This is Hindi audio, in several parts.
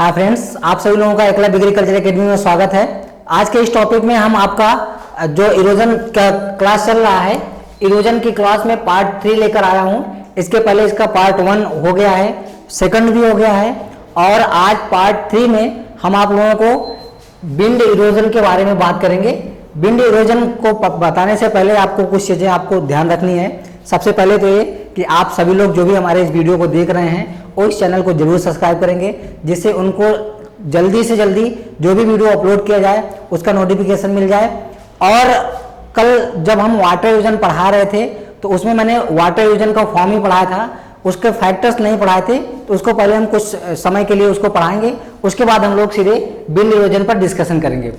हाय फ्रेंड्स, आप सभी लोगों का एकलव्य एग्रीकल्चर एकेडमी में स्वागत है। आज के इस टॉपिक में हम आपका जो इरोजन का क्लास चल रहा है, इरोजन की क्लास में पार्ट 3 लेकर आया हूं। इसके पहले इसका पार्ट 1 हो गया है, सेकंड भी हो गया है और आज पार्ट 3 में हम आप लोगों को विंड इरोजन के बारे में बात करेंगे। विंड इरोजन को बताने से पहले आपको कुछ चीज़ें आपको ध्यान रखनी है। सबसे पहले तो ये कि आप सभी लोग जो भी हमारे इस वीडियो को देख रहे हैं वो इस चैनल को जरूर सब्सक्राइब करेंगे, जिससे उनको जल्दी से जल्दी जो भी वीडियो अपलोड किया जाए उसका नोटिफिकेशन मिल जाए। और कल जब हम वाटर इरोजन पढ़ा रहे थे तो उसमें मैंने वाटर इरोजन का फॉर्म ही पढ़ाया था, उसके फैक्टर्स नहीं पढ़ाए थे। तो उसको पहले हम कुछ समय के लिए उसको पढ़ाएंगे, उसके बाद हम लोग सीधे विंड इरोजन पर डिस्कशन करेंगे।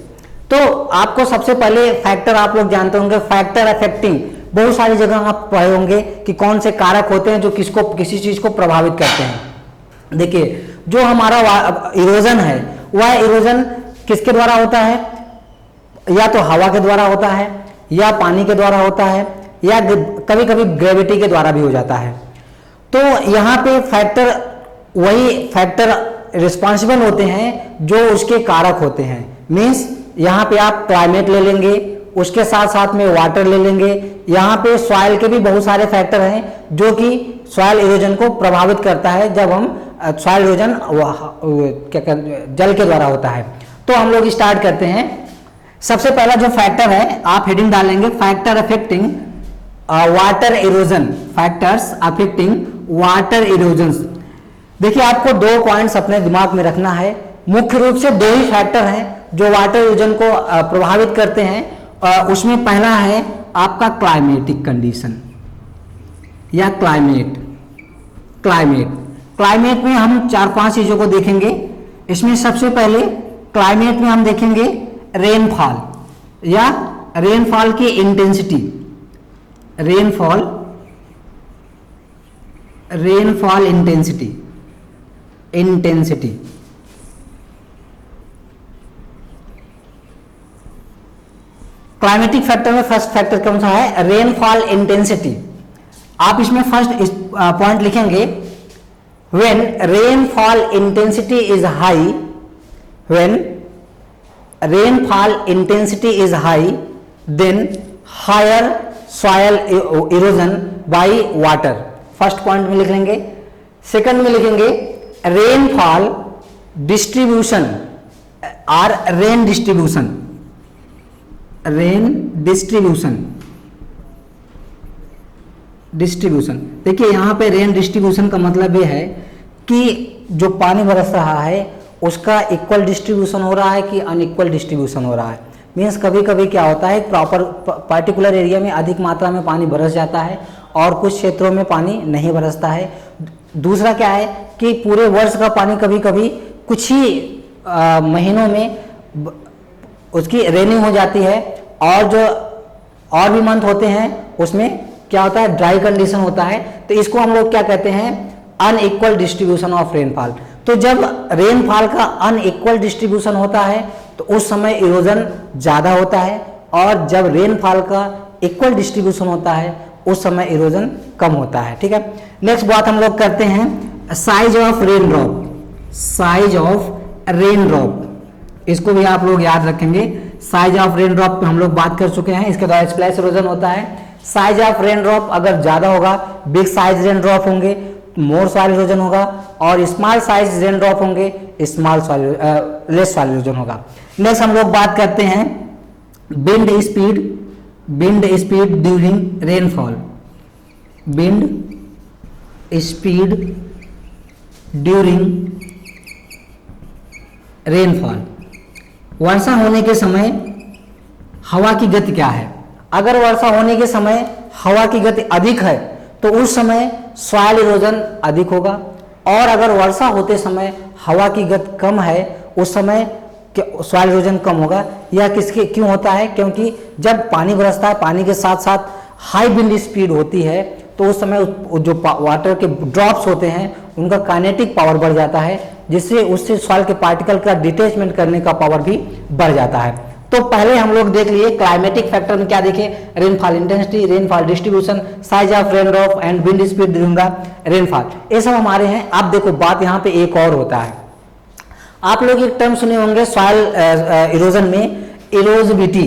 तो आपको सबसे पहले फैक्टर आप लोग जानते होंगे, फैक्टर अफेक्टिंग। बहुत सारी जगह आप पढ़े होंगे कि कौन से कारक होते हैं जो किसी चीज को प्रभावित करते हैं। देखिए, जो हमारा इरोजन है वह इरोजन किसके द्वारा होता है? या तो हवा के द्वारा होता है, या पानी के द्वारा होता है, या कभी कभी ग्रेविटी के द्वारा भी हो जाता है। तो यहाँ पे फैक्टर, वही फैक्टर रिस्पॉन्सिबल होते हैं जो उसके कारक होते हैं। मीन्स यहाँ पे आप क्लाइमेट ले लेंगे, उसके साथ साथ में वाटर ले लेंगे। यहाँ पे सॉइल के भी बहुत सारे फैक्टर हैं जो कि सॉइल इरोजन को प्रभावित करता है जब हम सॉइल इरोजन जल के द्वारा होता है। तो हम लोग स्टार्ट करते हैं। सबसे पहला जो फैक्टर है, आप हेडिंग डालेंगे factor affecting water erosion, factors affecting water erosion. देखिए, आपको 2 पॉइंट्स अपने दिमाग में रखना है। मुख्य रूप से 2 ही फैक्टर हैं जो वाटर इरोजन को प्रभावित करते हैं। उसमें पहला है आपका क्लाइमेटिक कंडीशन या क्लाइमेट। क्लाइमेट में हम 4-5 चीजों को देखेंगे। इसमें सबसे पहले क्लाइमेट में हम देखेंगे रेनफॉल या रेनफॉल की intensity. Rainfall intensity. Climatic factor में फर्स्ट फैक्टर कौन सा है? Rainfall intensity. आप इसमें फर्स्ट पॉइंट लिखेंगे, when rainfall intensity is high, when rainfall intensity is high then higher soil erosion by water. First point में लिख लेंगे। सेकंड में लिखेंगे रेनफॉल डिस्ट्रीब्यूशन और रेन डिस्ट्रीब्यूशन। देखिए, यहां पे रेन डिस्ट्रीब्यूशन का मतलब ये है कि जो पानी बरस रहा है उसका इक्वल डिस्ट्रीब्यूशन हो रहा है कि अनइक्वल डिस्ट्रीब्यूशन हो रहा है। मीन्स कभी कभी क्या होता है, प्रॉपर पर्टिकुलर एरिया में अधिक मात्रा में पानी बरस जाता है और कुछ क्षेत्रों में पानी नहीं बरसता है। दूसरा क्या है कि पूरे वर्ष का पानी कभी कभी कुछ ही महीनों में उसकी रेनिंग हो जाती है, और जो और भी मंथ होते हैं उसमें क्या होता है, ड्राई कंडीशन होता है। तो इसको हम लोग क्या कहते हैं? Unequal distribution of rainfall. तो जब रेनफॉल का अनइक्वल डिस्ट्रीब्यूशन होता है तो उस समय इरोजन ज्यादा होता है, और जब रेनफॉल का इक्वल डिस्ट्रीब्यूशन होता है उस समय इरोजन कम होता है। ठीक है, नेक्स्ट बात हम लोग करते हैं साइज ऑफ रेन ड्रॉप। इसको भी आप लोग याद रखेंगे। साइज ऑफ रेन ड्रॉप पे हम लोग बात कर चुके हैं। इसके द्वारा स्प्लैश इरोजन होता है। साइज ऑफ रेन ड्रॉप अगर ज्यादा होगा, बिग साइज रेन ड्रॉप होंगे, मोर सॉइल इरोजन होगा, और स्मॉल साइज रेन ड्रॉप होंगे, लेस सॉइल इरोजन होगा। नेक्स्ट हम लोग बात करते हैं wind speed during rainfall. Wind speed during rainfall. वर्षा होने के समय हवा की गति क्या है? अगर वर्षा होने के समय हवा की गति अधिक है तो उस समय सॉइल इरोजन अधिक होगा, और अगर वर्षा होते समय हवा की गति कम है उस समय सॉइल इरोजन कम होगा। यह किसके क्यों होता है? क्योंकि जब पानी बरसता है, पानी के साथ साथ हाई विंड स्पीड होती है, तो उस समय जो वाटर के ड्रॉप्स होते हैं उनका काइनेटिक पावर बढ़ जाता है, जिससे उससे सॉइल के पार्टिकल का डिटैचमेंट करने का पावर भी बढ़ जाता है। तो पहले हम लोग देख लिए क्लाइमेटिक फैक्टर में क्या देखे, rainfall intensity, rainfall distribution, size of rain drop and wind speed during the rainfall, ये सब हमारे हैं। अब देखो बात यहाँ पे एक और होता है, आप लोग एक टर्म सुने होंगे सॉइल इरोजन में, इरोजिविटी,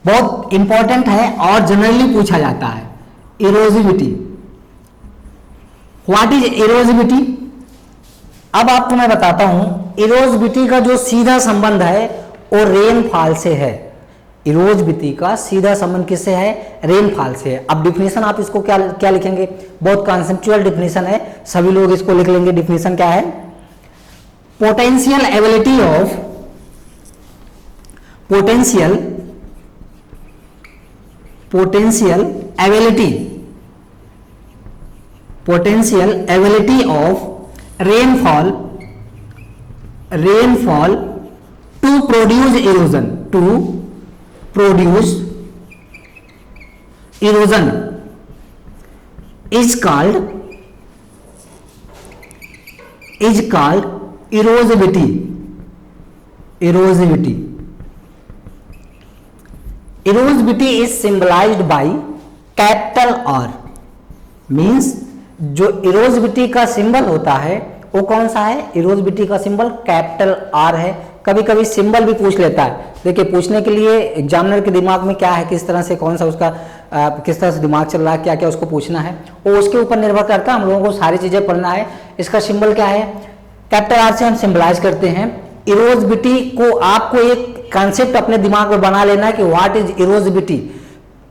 बहुत इंपॉर्टेंट है और जनरली पूछा जाता है। इरोजिविटी, व्हाट इज इरोजिविटी? अब आपको मैं बताता हूं, इरोजिविटी का जो सीधा संबंध है वो रेनफॉल से है। इरोजिविटी का सीधा संबंध किससे है? रेनफॉल से है। अब डिफिनेशन आप इसको क्या क्या लिखेंगे? बहुत कॉन्सेप्चुअल डिफिनेशन है, सभी लोग इसको लिख लेंगे। डिफिनेशन क्या है? Potential ability of, potential ability of rainfall to produce erosion, is called erosivity. Erosivity is symbolized by capital R, means जो इरोजिविटी का सिंबल होता है वो कौन सा है? इरोजिविटी का सिंबल कैपिटल आर है। कभी कभी सिंबल भी पूछ लेता है। देखिए, पूछने के लिए एग्जामिनर के दिमाग में क्या है, किस तरह से, कौन सा उसका किस तरह से दिमाग चल रहा है, क्या क्या उसको पूछना है, वो उसके ऊपर निर्भर करता है। हम लोगों को सारी चीजें पढ़ना है। इसका सिंबल क्या है? कैपिटल आर से हम सिंबलाइज करते हैं इरोजिविटी को। आपको एक कॉन्सेप्ट अपने दिमाग में बना लेना है कि व्हाट इज इरोजिविटी।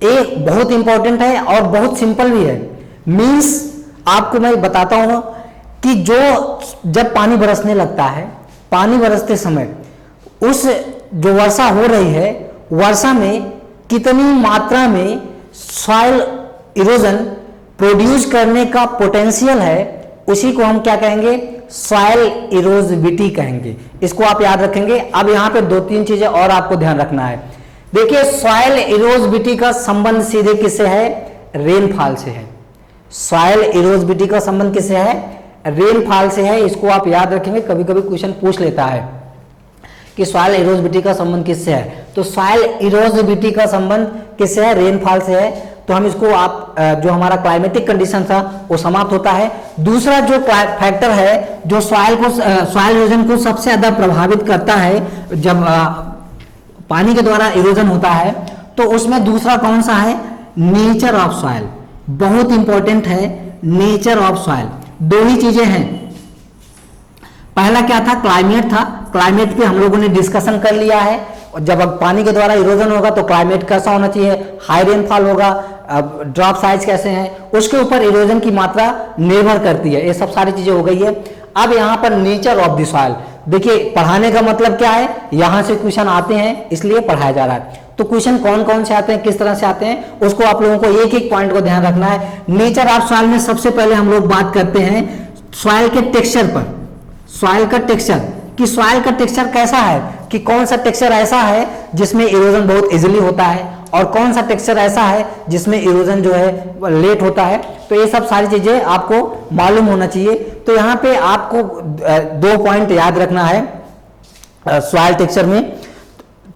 एक बहुत इंपॉर्टेंट है और बहुत सिंपल भी है। मीन्स आपको मैं बताता हूं कि जब पानी बरसने लगता है, पानी बरसते समय उस जो वर्षा हो रही है, वर्षा में कितनी मात्रा में सॉइल इरोजन प्रोड्यूस करने का पोटेंशियल है, उसी को हम क्या कहेंगे? सॉइल इरोजिविटी कहेंगे। इसको आप याद रखेंगे। अब यहां पे दो तीन चीजें और आपको ध्यान रखना है। देखिए, सॉइल इरोजिविटी का संबंध सीधे किससे है? रेनफॉल से है। सॉइल इरोजिविटी का संबंध किससे है? रेनफॉल से है। इसको आप याद रखेंगे। कभी कभी क्वेश्चन पूछ लेता है कि सॉइल इरोजिविटी का संबंध किससे है, तो सॉइल इरोजिविटी का संबंध किससे है? रेनफॉल से है। तो हम इसको आप जो हमारा क्लाइमेटिक कंडीशन था वो समाप्त होता है। दूसरा जो फैक्टर है जो सॉइल इरोजन को सबसे ज्यादा प्रभावित करता है जब पानी के द्वारा इरोजन होता है, तो उसमें दूसरा कौन सा है? Nature of soil. बहुत इंपॉर्टेंट है नेचर ऑफ सॉइल। दो ही चीजें हैं। पहला क्या था? क्लाइमेट था। क्लाइमेट पे हम लोगों ने डिस्कशन कर लिया है। और जब अब पानी के द्वारा इरोजन होगा तो क्लाइमेट कैसा होना चाहिए? हाई रेनफॉल होगा। अब ड्रॉप साइज कैसे हैं, उसके ऊपर इरोजन की मात्रा निर्भर करती है। ये सब सारी चीजें हो गई है। अब यहाँ पर नेचर ऑफ द सॉइल, देखिए पढ़ाने का मतलब क्या है? यहां से क्वेश्चन आते हैं इसलिए पढ़ाया जा रहा है। तो क्वेश्चन कौन कौन से आते हैं, किस तरह से आते हैं, उसको आप लोगों को एक एक पॉइंट को ध्यान रखना है। नेचर ऑफ सॉइल में सबसे पहले हम लोग बात करते हैं सॉइल के टेक्सचर पर। सॉइल का टेक्सचर, कि सॉइल का टेक्सचर कैसा है, कि कौन सा टेक्सचर ऐसा है जिसमें इरोजन बहुत इजीली होता है और कौन सा टेक्सचर ऐसा है जिसमें इरोजन जो है लेट होता है। तो ये सब सारी चीजें आपको मालूम होना चाहिए। तो यहाँ पे आपको दो पॉइंट याद रखना है सॉइल टेक्सचर में,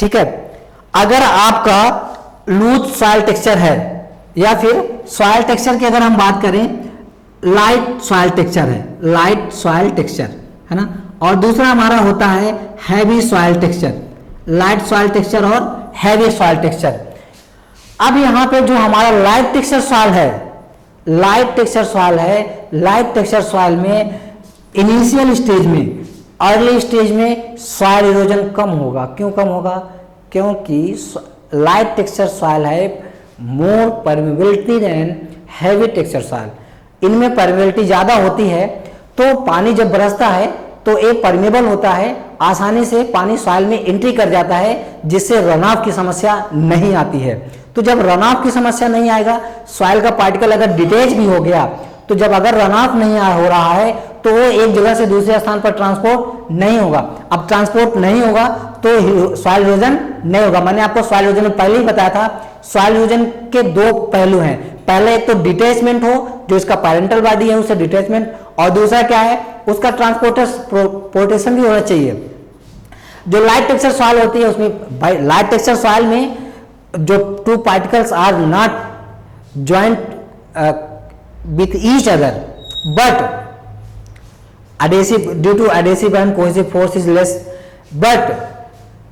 ठीक है। अगर आपका लूज सॉइल टेक्सचर है या फिर सॉइल टेक्सचर की अगर हम बात करें, लाइट सॉइल टेक्सचर है, लाइट सॉइल टेक्सचर है ना, और दूसरा हमारा होता है heavy soil texture, light soil texture और हैवी सॉइल टेक्सचर। अब यहां पे जो हमारा लाइट टेक्सचर सॉइल है, लाइट टेक्सचर सॉइल है, लाइट टेक्सचर सॉइल में इनिशियल स्टेज में, अर्ली स्टेज में सॉइल इरोजन कम होगा। क्यों कम होगा? क्योंकि लाइट टेक्सचर सॉइल है more permeability than heavy texture soil. इनमें परमेबिलिटी ज्यादा होती है, तो पानी जब बरसता है तो एक परमेबल होता है, आसानी से पानी सॉइल में एंट्री कर जाता है, जिससे रन ऑफ की समस्या नहीं आती है। तो जब रन ऑफ की समस्या नहीं आएगा, सॉइल का पार्टिकल अगर डिटेच भी हो गया, तो जब अगर रन ऑफ नहीं हो रहा है तो वो एक जगह से दूसरे स्थान पर ट्रांसपोर्ट नहीं होगा। अब ट्रांसपोर्ट नहीं होगा तो सॉइल इरोजन नहीं होगा। मैंने आपको सॉइल इरोजन में पहले ही बताया था, सॉइल इरोजन के दो पहलू हैं। पहले एक तो डिटेचमेंट हो, जो इसका पैरेंटल बॉडी है उससे डिटेचमेंट, और दूसरा क्या है, उसका ट्रांसपोर्टेशन भी होना चाहिए। जो लाइट टेक्सचर सॉइल होती है उसमें, लाइट टेक्सचर सॉइल में जो two particles are not joint with each other, but adhesive, due to adhesive and cohesive force is less, but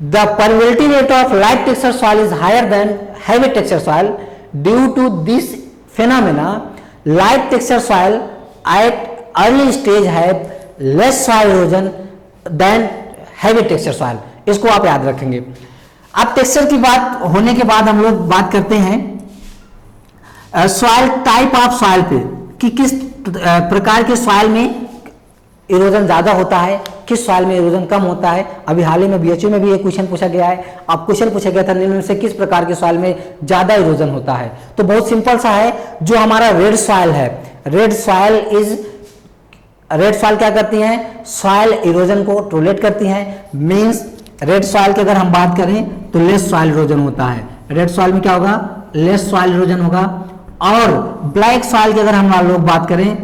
the permeability rate of light texture soil is higher than heavy texture soil. Due to this phenomena, light texture soil at early stage have less soil erosion than heavy texture soil. इसको आप याद रखेंगे. अब टेक्सचर की बात होने के बाद हम लोग बात करते हैं सॉइल टाइप ऑफ सॉइल पे कि किस प्रकार के सॉइल में इरोजन ज्यादा होता है, किस सॉइल में इरोजन कम होता है. अभी हाल ही में बीएचयू में भी एक क्वेश्चन पूछा गया है. अब क्वेश्चन पूछा गया था निम्न में से किस प्रकार के सॉइल में ज्यादा इरोजन होता है. तो बहुत सिंपल सा है, जो हमारा रेड सॉइल है, रेड सॉइल क्या करती हैं, सॉइल इरोजन को टॉलरेट करती हैं. मींस रेड सॉइल की अगर हम बात करें तो लेस सॉइल इरोजन होता है. रेड सॉइल में क्या होगा, लेस सॉइल इरोजन होगा. और ब्लैक सॉइल की अगर हम लोग बात करें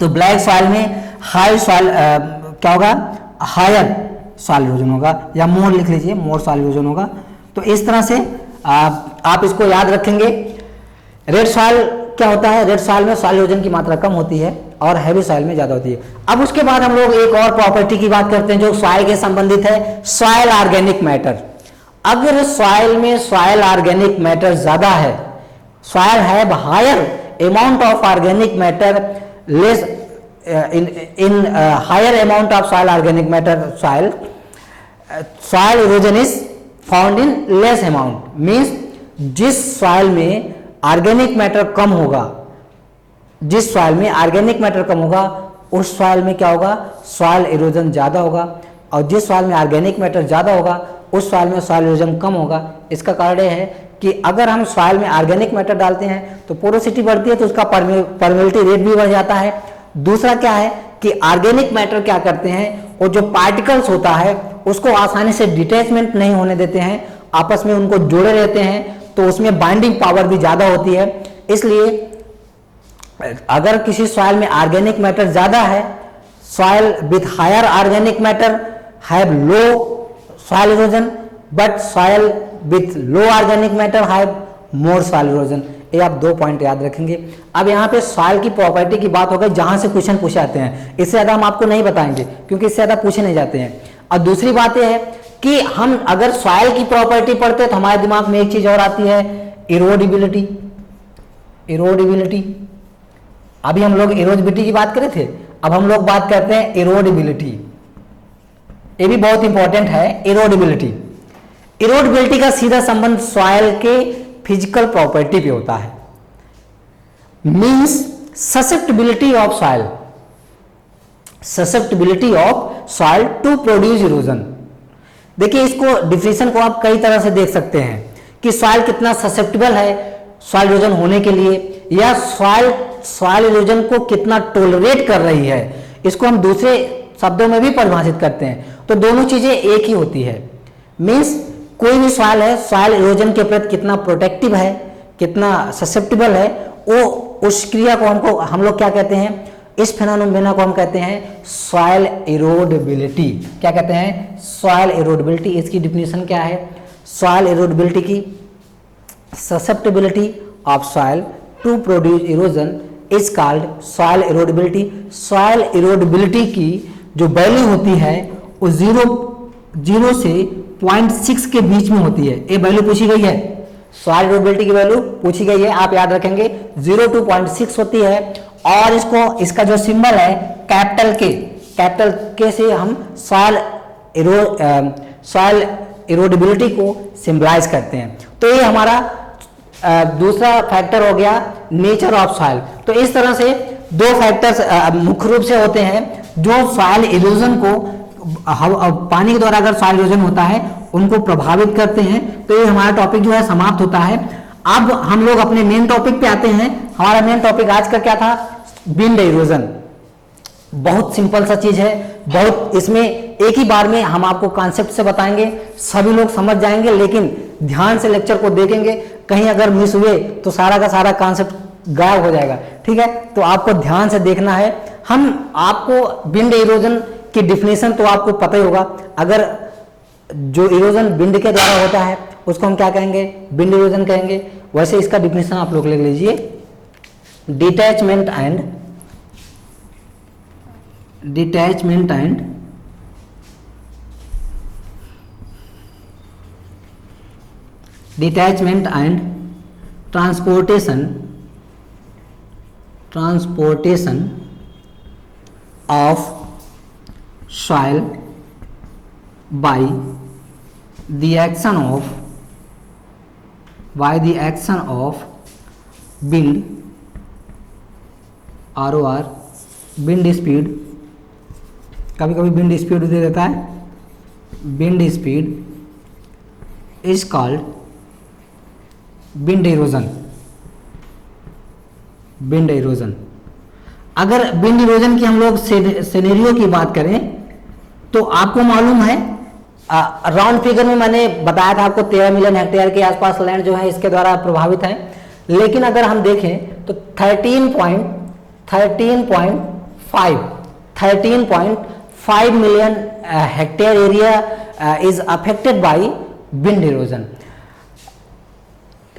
तो ब्लैक सॉइल में हाई सॉइल क्या होगा, हायर सॉइल इरोजन होगा, या मोर लिख लीजिए, मोर सॉइल इरोजन होगा. तो इस तरह से आप इसको याद रखेंगे. रेड सॉइल क्या होता है, रेड सॉइल में सॉइल इरोजन की मात्रा कम होती है और हैवी सॉइल में ज्यादा होती है. अब उसके बाद हम लोग एक और प्रॉपर्टी की बात करते हैं जो सॉइल के संबंधित है, सॉइल ऑर्गेनिक मैटर. अगर सॉइल में सॉइल ऑर्गेनिक मैटर ज्यादा है, soil have higher amount of organic matter, less in higher amount of soil organic matter, soil erosion is found in less amount. Means जिस सॉइल में ऑर्गेनिक मैटर कम होगा, जिस सॉइल में ऑर्गेनिक मैटर कम होगा उस सॉइल में क्या होगा, सॉइल इरोजन ज्यादा होगा. और जिस सॉइल में ऑर्गेनिक मैटर ज्यादा होगा उस सॉइल में सॉइल इरोजन कम होगा. इसका कारण यह है कि अगर हम सॉइल में ऑर्गेनिक मैटर डालते हैं तो पोरोसिटी बढ़ती है, तो उसका परमेबिलिटी रेट भी बढ़ जाता है. दूसरा क्या है कि ऑर्गेनिक मैटर क्या करते हैं, वो जो पार्टिकल्स होता है उसको आसानी से डिटैचमेंट नहीं होने देते हैं, आपस में उनको जोड़े रहते हैं, तो उसमें बाइंडिंग पावर भी ज्यादा होती है. इसलिए अगर किसी सॉइल में ऑर्गेनिक मैटर ज्यादा है, soil with higher organic matter have low soil erosion, but soil with low organic matter have more soil erosion. ये आप 2 पॉइंट याद रखेंगे. अब यहाँ पे सॉइल की प्रॉपर्टी की बात हो गई जहां से क्वेश्चन पूछे जाते हैं, इससे ज्यादा हम आपको नहीं बताएंगे क्योंकि इससे ज्यादा पूछे नहीं जाते हैं. और दूसरी बात यह है कि हम अगर सॉइल की प्रॉपर्टी पढ़ते हैं तो हमारे दिमाग में एक चीज और आती है, इरोडेबिलिटी. इरोडेबिलिटी, अभी हम लोग इरोडेबिलिटी की बात करे थे, अब हम लोग बात करते हैं इरोडेबिलिटी. ये भी बहुत इंपॉर्टेंट है. इरोडेबिलिटी, इरोडेबिलिटी का सीधा संबंध सॉइल के फिजिकल प्रॉपर्टी पे होता है. Means susceptibility of soil, susceptibility of soil to produce erosion. देखिए इसको डिफिनेशन को आप कई तरह से देख सकते हैं कि सॉइल कितना ससेप्टिबल है सॉइल इरोजन होने के लिए, या सॉइल इरोजन को कितना टॉलरेट कर रही है. इसको हम दूसरे शब्दों में भी परिभाषित करते हैं. तो दोनों चीजें एक ही होती है. मींस कोई भी सॉइल है, सॉइल इरोजन के प्रति कितना प्रोटेक्टिव है, कितना ससेप्टिबल है, वो उस क्रिया को हम लोग क्या कहते हैं, इस फेनोमेना को हम कहते हैं सॉइल इरोडेबिलिटी. क्या कहते हैं, सॉइल इरोडेबिलिटी. इसकी डिफिनेशन क्या है, सॉइल इरोडेबिलिटी की, susceptibility of soil to produce erosion is called soil erodibility. Soil erodibility की जो वैल्यू होती है वो 0 से 0.6 के बीच में होती है. ये वैल्यू पूछी गई है, सॉइल इरोडेबिलिटी की वैल्यू पूछी गई है, आप याद रखेंगे 0 to 0.6 होती है. और इसका जो सिंबल है कैपिटल के से हम सॉइल इरोडेबिलिटी को सिंबलाइज करते हैं. तो ये हमारा दूसरा फैक्टर हो गया, नेचर ऑफ सॉइल. तो इस तरह से 2 फैक्टर्स मुख्य रूप से होते हैं जो सॉइल इरोजन को, पानी के द्वारा अगर सॉइल इरोजन होता है उनको प्रभावित करते हैं. तो ये हमारा टॉपिक जो है समाप्त होता है. अब हम लोग अपने मेन टॉपिक पे आते हैं. हमारा मेन टॉपिक आज का क्या था, विंड इरोजन. बहुत सिंपल सा चीज है, बहुत इसमें एक ही बार में हम आपको कॉन्सेप्ट से बताएंगे, सभी लोग समझ जाएंगे, लेकिन ध्यान से लेक्चर को देखेंगे. कहीं अगर मिस हुए तो सारा का सारा कॉन्सेप्ट गायब हो जाएगा. ठीक है, तो आपको ध्यान से देखना है. हम आपको विंड इरोजन की डिफिनेशन तो आपको पता ही होगा. अगर जो इरोजन विंड के द्वारा होता है उसको हम क्या कहेंगे, विंड इरोजन कहेंगे. वैसे इसका डिफिनेशन आप लोग लिख लीजिए, detachment and detachment and transportation of soil by the action of wind ROR wind speed, कभी कभी विंड स्पीड दे देता है, wind speed is called wind erosion. Wind erosion, अगर विंड इरोजन की हम लोग सिनेरियो की बात करें तो आपको मालूम है राउंड फिगर में मैंने बताया था आपको 13 मिलियन हेक्टेयर के आसपास लैंड जो है इसके द्वारा प्रभावित है। लेकिन अगर हम देखें तो 13.5 million hectare area is affected by wind erosion.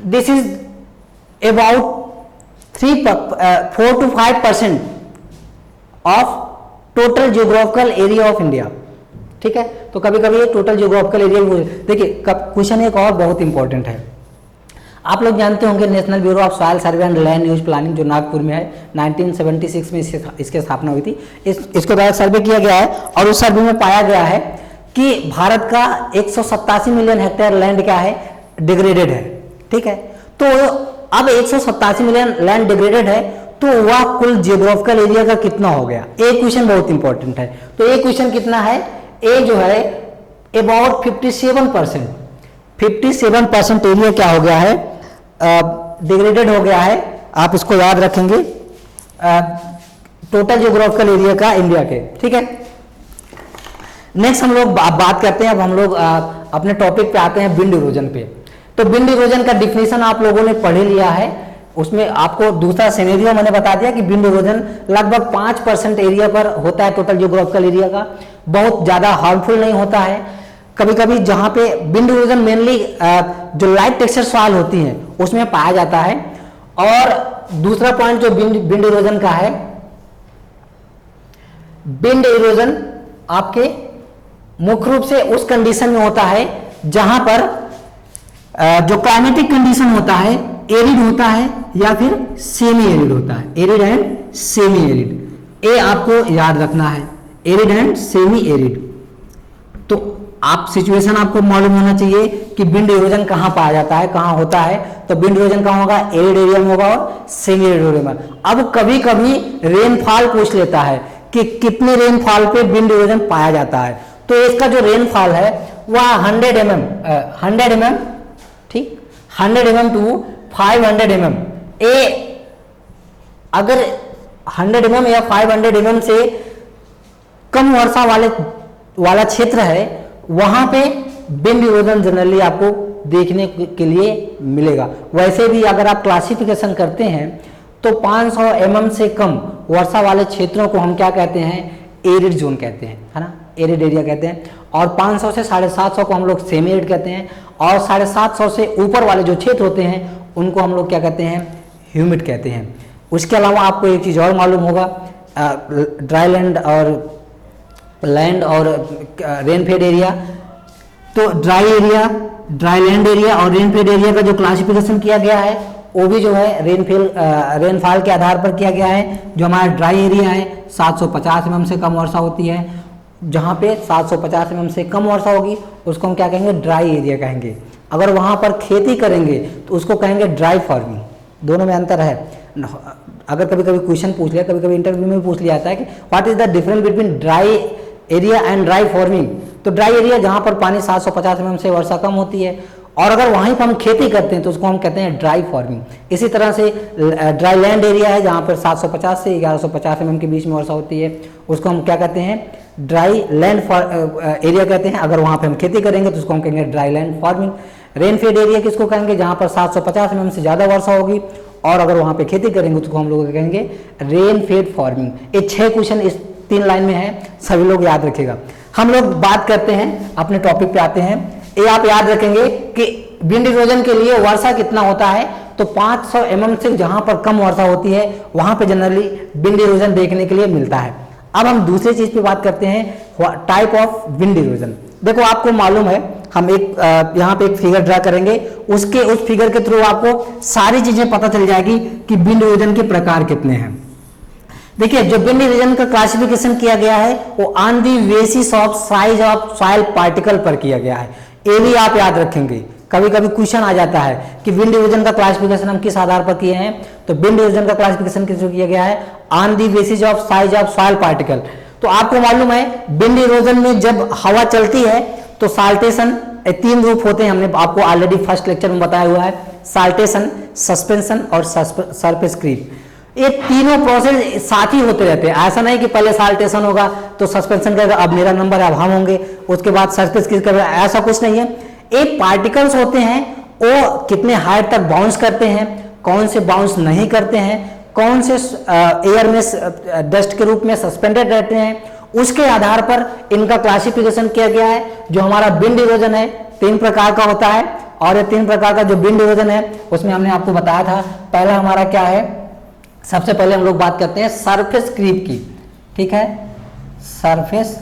This is about 4 to 5% of total geographical area of India. ठीक है, तो कभी कभी ये टोटल जियोग्राफिकल एरिया, देखिए क्वेश्चन एक और बहुत इंपॉर्टेंट है। आप लोग जानते होंगे national bureau of soil survey and land use planning जो नागपुर में है, 1976 में इसकी स्थापना हुई थी। इसके द्वारा सर्वे किया गया है और उस सर्वे में पाया गया है कि भारत का 187 मिलियन हेक्टेयर लैंड क्या है, डिग्रेडेड है। ठीक है, तो अब 187 मिलियन लैंड डिग्रेडेड है तो वह कुल जियोग्राफिकल एरिया का कितना हो गया। एक क्वेश्चन बहुत इंपॉर्टेंट है, तो एक क्वेश्चन कितना है, ए जो है अबाउट 57% एरिया क्या हो गया है, डिग्रेडेड हो गया है। आप इसको याद रखेंगे, टोटल जियोग्राफिकल एरिया का इंडिया के। ठीक है, नेक्स्ट हम लोग बात करते हैं, अब हम लोग अपने टॉपिक पे आते हैं विंड इरोजन पे। तो विंड इरोजन का डिफिनेशन आप लोगों ने पढ़ लिया है, उसमें आपको दूसरा सिनेरियो मैंने बता दिया कि विंड इरोजन लगभग 5% एरिया पर होता है टोटल जियोग्राफिकल एरिया का, बहुत ज्यादा हार्मफुल नहीं होता है। कभी कभी जहां पे विंड इरोजन मेनली जो लाइट टेक्सचर सॉइल होती है उसमें पाया जाता है। और दूसरा पॉइंट जो विंड इरोजन का है, विंड इरोजन आपके मुख्य रूप से उस कंडीशन में होता है जहां पर जो क्लाइमेटिक कंडीशन होता है एरिड होता है या फिर सेमी एरिड होता है, एरिड एंड सेमी एरिड। ये आपको याद रखना है, एरिड एंड सेमी एरिड। तो आप सिचुएशन आपको मालूम होना चाहिए कि विंड इरोजन कहां पाया जाता है, कहां होता है। तो विंड इरोजन कहां होगा, एरिड एरिया में होगा और सेमी एरिड एरिया में। अब कभी कभी रेनफॉल पूछ लेता है कि कितने रेनफॉल पे विंड इरोजन पाया जाता है, तो इसका जो रेनफॉल है वह 100 mm, ठीक, 100 mm टू 500 mm। अगर 100 mm या 500 mm से कम वर्षा वाला क्षेत्र है वहां पे विंड इरोजन जनरली आपको देखने के लिए मिलेगा। वैसे भी अगर आप क्लासिफिकेशन करते हैं तो 500 mm से कम वर्षा वाले क्षेत्रों को हम क्या कहते हैं, एरिड जोन कहते हैं, है ना, एरिड एरिया कहते हैं। और 500 से 750 को हम लोग सेमी एरिड कहते हैं। और 750 से ऊपर वाले जो क्षेत्र होते हैं उनको हम लोग क्या कहते हैं, ह्यूमिड कहते हैं। उसके अलावा आपको एक चीज़ और मालूम होगा, ड्राई लैंड और रेनफेड एरिया। तो ड्राई लैंड एरिया और रेनफेड एरिया का जो क्लासिफिकेशन किया गया है वो भी जो है रेनफॉल के आधार पर किया गया है। जो हमारा ड्राई एरिया है 750 mm से कम वर्षा होती है, जहाँ पे 750 mm से कम वर्षा होगी उसको हम क्या कहेंगे, ड्राई एरिया कहेंगे। अगर वहाँ पर खेती करेंगे तो उसको कहेंगे ड्राई फार्मिंग। दोनों में अंतर है। अगर कभी कभी क्वेश्चन पूछ लिया, कभी कभी इंटरव्यू में पूछ लिया जाता है कि what is the difference between dry area and dry farming. तो ड्राई एरिया जहाँ पर पानी 750 mm से वर्षा कम होती है और अगर वहीं पर हम खेती करते हैं तो उसको हम कहते हैं ड्राई फार्मिंग। इसी तरह से ड्राई लैंड एरिया है जहाँ पर 750 से 1150 mm के बीच में वर्षा होती है, उसको हम क्या कहते हैं, ड्राई लैंड एरिया कहते हैं। अगर वहाँ पे हम खेती करेंगे तो उसको हम कहेंगे dry land farming. Rainfed area किसको कहेंगे, जहाँ पर 750 mm से ज़्यादा वर्षा होगी और अगर वहाँ पे खेती करेंगे तो उसको हम लोग कहेंगे रेनफेड फार्मिंग। ये 6 क्वेश्चन इस 3 लाइन में है, सभी लोग याद रखिएगा। हम लोग बात करते हैं, अपने टॉपिक पे आते हैं। ये आप याद रखेंगे कि विंड इरोजन के लिए वर्षा कितना होता है, तो 500 mm से जहाँ पर कम वर्षा होती है वहाँ पे जनरली विंड इरोजन देखने के लिए मिलता है। अब हम दूसरी चीज पे बात करते हैं, टाइप ऑफ विंड इरोजन। देखो आपको मालूम है, हम एक यहाँ पे एक फिगर ड्रा करेंगे, उस फिगर के थ्रू आपको सारी चीजें पता चल जाएगी कि विंड इरोजन के प्रकार कितने हैं। देखिए जो विंड इरोजन का क्लासिफिकेशन किया गया है वो on the basis of size of soil particle पर किया गया है। ये भी आप याद रखेंगे, कभी कभी क्वेश्चन आ जाता है कि विंड इरोजन का क्लासिफिकेशन हम किस आधार पर किए हैं, तो विंड इरोजन का क्लासिफिकेशन किस किया गया है, on the basis of size of soil particle. तो आपको मालूम है विंड इरोजन में जब हवा चलती है तो साल्टेशन, 3 रूप होते हैं, हमने आपको ऑलरेडी फर्स्ट लेक्चर में बताया हुआ है, साल्टेशन, सस्पेंशन और सरफेस क्रीप। ये तीनों प्रोसेस साथ ही होते रहते हैं। ऐसा नहीं कि पहले साल्टेशन होगा तो सस्पेंशन करेगा, अब मेरा नंबर है अब हम होंगे, उसके बाद सरफेस क्रीप करेगा, ऐसा कुछ नहीं है। एक पार्टिकल्स होते हैं वो कितने हाइट तक बाउंस करते हैं, कौन से बाउंस नहीं करते हैं, कौन से एयर में डस्ट के रूप में सस्पेंडेड रहते हैं, उसके आधार पर इनका क्लासिफिकेशन किया गया है। जो हमारा विंड इरोजन है 3 प्रकार का होता है, और ये 3 प्रकार का जो विंड इरोजन है उसमें हमने आपको बताया था, पहला हमारा क्या है, सबसे पहले हम लोग बात करते हैं सरफेस क्रीप की, ठीक है, सरफेस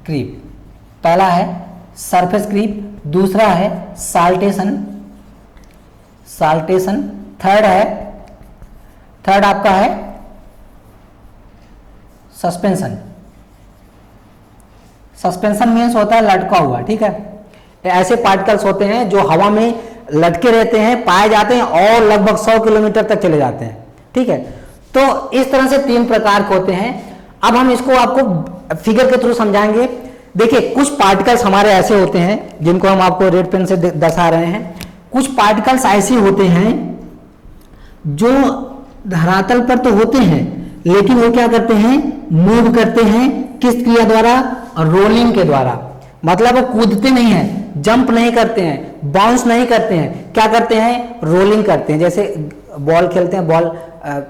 क्रीप पहला है सरफेस क्रीप, दूसरा है साल्टेशन, थर्ड आपका है सस्पेंशन। सस्पेंशन मीन्स होता है लटका हुआ, ठीक है, ऐसे पार्टिकल्स होते हैं जो हवा में लटके रहते हैं, पाए जाते हैं और लगभग 100 किलोमीटर तक चले जाते हैं, ठीक है। तो इस तरह से 3 प्रकार के होते हैं। अब हम इसको आपको फिगर के थ्रू समझाएंगे। देखिए कुछ पार्टिकल्स हमारे ऐसे होते हैं जिनको हम आपको रेड पेन से दर्शा रहे हैं, कुछ पार्टिकल्स ऐसे होते हैं जो धरातल पर तो होते हैं लेकिन वो क्या करते हैं, मूव करते हैं, किस क्रिया द्वारा, रोलिंग के द्वारा। मतलब वो कूदते नहीं हैं, जंप नहीं करते हैं, बाउंस नहीं करते हैं, क्या करते हैं, रोलिंग करते हैं। जैसे बॉल खेलते हैं, बॉल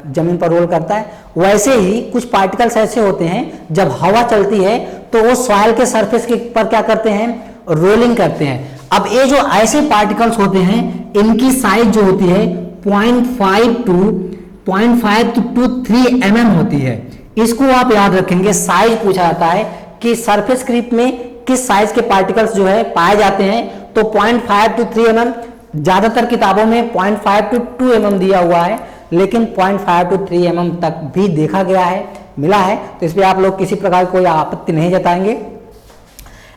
जमीन पर रोल करता है, वैसे ही कुछ पार्टिकल्स ऐसे होते हैं जब हवा चलती है तो वो सॉइल के सरफेस के पर क्या करते हैं, रोलिंग करते हैं। अब ये जो ऐसे पार्टिकल्स होते हैं इनकी साइज जो होती है 0.5 to 3 mm होती है। इसको आप याद रखेंगे, साइज पूछा जाता है कि सरफेस क्रीप में किस साइज के पार्टिकल्स जो है पाए जाते हैं, तो 0.5 to 3 mm, ज्यादातर किताबों में 0.5 to 2 mm दिया हुआ है, लेकिन 0.5 to 3 mm तक भी देखा गया है, मिला है, तो इस पर आप लोग किसी प्रकार की कोई आपत्ति नहीं जताएंगे।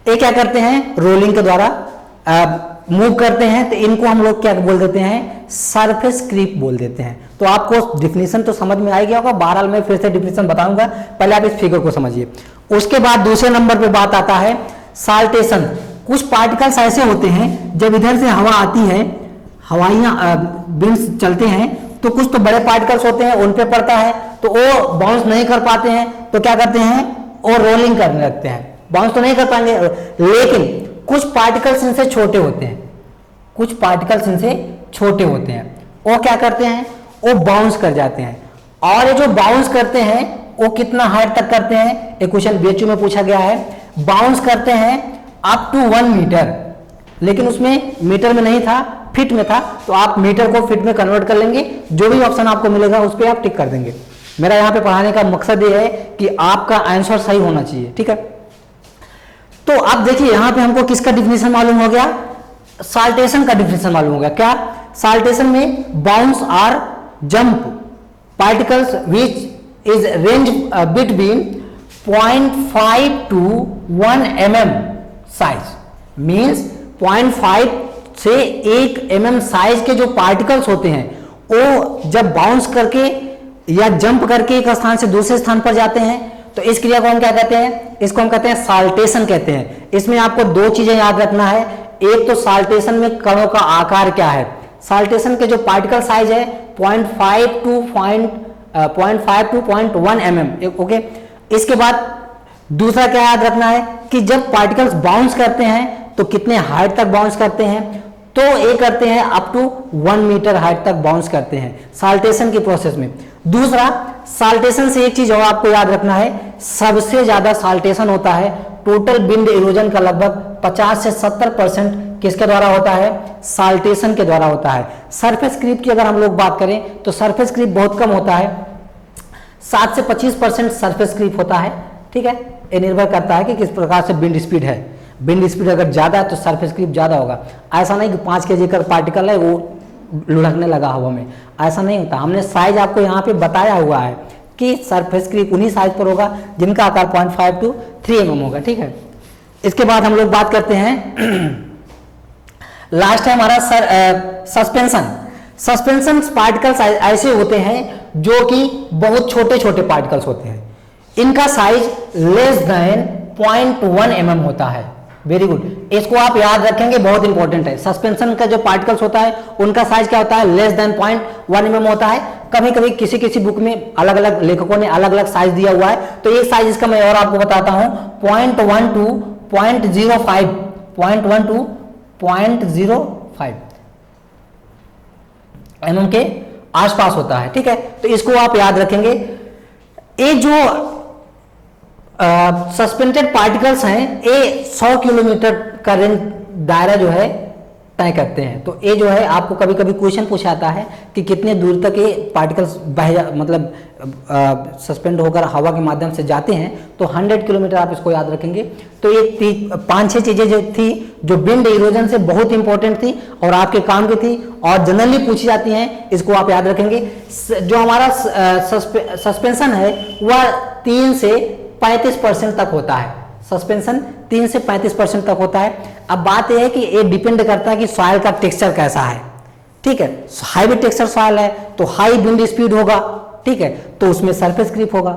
ये क्या करते हैं, रोलिंग के द्वारा मूव करते हैं, तो इनको हम लोग क्या बोल देते हैं, सरफेस क्रीप बोल देते हैं। तो आपको डिफिनीशन तो समझ में आ गया होगा, बहरहाल मैं फिर से डिफिनीशन बताऊंगा, पहले आप इस फिगर को समझिए। उसके बाद दूसरे नंबर पे बात आता है साल्टेशन। कुछ पार्टिकल्स ऐसे होते हैं जब इधर से हवा आती है, हवाइयां विंड्स चलते हैं, तो कुछ तो बड़े पार्टिकल्स होते हैं उन पे पड़ता है तो वो बाउंस नहीं कर पाते हैं, तो क्या करते हैं, वो रोलिंग करने लगते हैं, बाउंस तो नहीं कर पाएंगे। लेकिन कुछ पार्टिकल्स इनसे छोटे होते हैं, कुछ पार्टिकल्स इनसे छोटे होते हैं, वो क्या करते हैं, वो बाउंस कर जाते हैं। और ये जो बाउंस करते हैं वो कितना हाइट तक करते हैं, एक क्वेश्चन बीएचयू में पूछा गया है, बाउंस करते हैं अप टू 1 मीटर, लेकिन उसमें मीटर में नहीं था, फीट में था, तो आप मीटर को फीट में कन्वर्ट कर लेंगे, जो भी ऑप्शन आपको मिलेगा उस पर आप टिक कर देंगे। मेरा यहाँ पे पढ़ाने का मकसद ये है कि आपका आंसर सही होना चाहिए, ठीक है। तो अब देखिए यहाँ पे हमको किसका डिफिनेशन मालूम हो गया, साल्टेशन का डिफिनेशन मालूम हो गया। क्या, साल्टेशन में bounce or jump particles which is range between 0.5 to 1 mm size, means 0.5 से 1 mm साइज के जो पार्टिकल्स होते हैं वो जब बाउंस करके या जंप करके एक स्थान से दूसरे स्थान पर जाते हैं तो इस क्रिया को हम क्या कहते हैं, इसको हम कहते हैं साल्टेशन कहते हैं। इसमें आपको 2 चीजें याद रखना है, एक तो साल्टेशन में कणों का आकार क्या है, साल्टेशन के जो पार्टिकल साइज है 0.5 to 0.1 mm, ओके। इसके बाद दूसरा क्या याद रखना है कि जब पार्टिकल्स बाउंस करते हैं तो कितने हाइट तक बाउंस करते हैं, तो ये करते हैं अप टू 1 मीटर हाइट तक बाउंस करते हैं साल्टेशन की प्रोसेस में। दूसरा, साल्टेशन से एक चीज और आपको याद रखना है, सबसे ज्यादा साल्टेशन होता है, टोटल विंड इरोजन का लगभग 50 से 70% किसके द्वारा होता है, साल्टेशन के द्वारा होता है। सरफेस क्रीप की अगर हम लोग बात करें तो सरफेस क्रीप बहुत कम होता है, 7 से 25% सरफेस क्रीप होता है, ठीक है, ये निर्भर करता है कि किस प्रकार से विंड स्पीड है। विंड स्पीड अगर ज़्यादा है तो सरफेस क्रीप ज़्यादा होगा। ऐसा नहीं कि 5 kg का पार्टिकल है वो लुढ़कने लगा हवा में, ऐसा नहीं होता। हमने साइज आपको यहाँ पे बताया हुआ है कि सरफेस क्रीप उन्हीं साइज पर होगा जिनका आकार 0.5 to 3 mm होगा, ठीक है। इसके बाद हम लोग बात करते हैं लास्ट है हमारा सस्पेंशन। सस्पेंशन पार्टिकल्स ऐसे होते हैं जो कि बहुत छोटे छोटे पार्टिकल्स होते हैं, इनका साइज लेस देन 0.1 mm होता है। वेरी गुड, इसको आप याद रखेंगे, बहुत इंपॉर्टेंट है। सस्पेंशन का जो पार्टिकल्स होता है उनका साइज क्या होता है, लेस देन 0.1 mm होता है। कभी कभी किसी किसी बुक में अलग अलग लेखकों ने अलग अलग साइज दिया हुआ है, तो एक साइज इसका मैं और आपको बताता हूं, 0.1 to 0.05, 0.1 to 0.05 mm के आसपास होता है, ठीक है। तो इसको आप याद रखेंगे। ये जो सस्पेंडेड पार्टिकल्स हैं ये 100 किलोमीटर का रेंज दायरा जो है तय करते हैं। तो ये जो है आपको कभी कभी क्वेश्चन पूछाता है कि कितने दूर तक ये पार्टिकल्स मतलब सस्पेंड होकर हवा के माध्यम से जाते हैं, तो 100 किलोमीटर आप इसको याद रखेंगे। तो ये 5-6 चीजें जो थी जो विंड इरोजन से बहुत इंपॉर्टेंट थी और आपके काम की थी और जनरली पूछी जाती हैं, इसको आप याद रखेंगे। जो हमारा सस्पेंशन है वह 3 से 35% तक होता है। सस्पेंशन 3 से 35% तक होता है। अब बात यह है कि ये डिपेंड करता है कि सॉइल का टेक्सचर कैसा है, ठीक है। हाई टेक्सचर सॉइल है तो हाई विंड स्पीड होगा, ठीक है, तो उसमें सरफेस क्रीप होगा,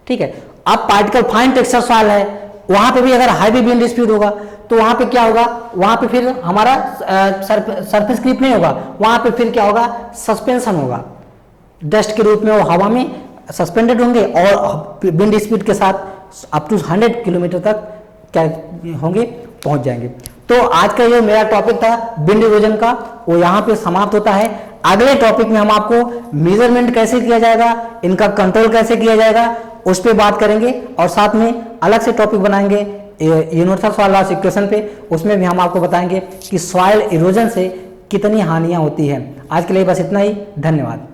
ठीक है। अब पार्टिकल फाइन टेक्सचर सॉइल है, वहां पे भी अगर हाई विंड स्पीड होगा तो वहां पे क्या होगा, वहां पे फिर हमारा सरफेस क्रीप नहीं होगा, वहां पे फिर क्या होगा, सस्पेंशन होगा। डस्ट के रूप में वो हवा में सस्पेंडेड होंगे और विंड स्पीड के साथ अप टू 100 किलोमीटर तक क्या होंगे, पहुंच जाएंगे। तो आज का जो मेरा टॉपिक था विंड इरोजन का वो यहाँ पे समाप्त होता है। अगले टॉपिक में हम आपको मेजरमेंट कैसे किया जाएगा, इनका कंट्रोल कैसे किया जाएगा उस पर बात करेंगे और साथ में अलग से टॉपिक बनाएंगे यूनिवर्सल सॉइल लॉस इक्वेशन पे। उसमें भी हम आपको बताएंगे कि सॉइल इरोजन से कितनी हानियां होती है। आज के लिए बस इतना ही, धन्यवाद।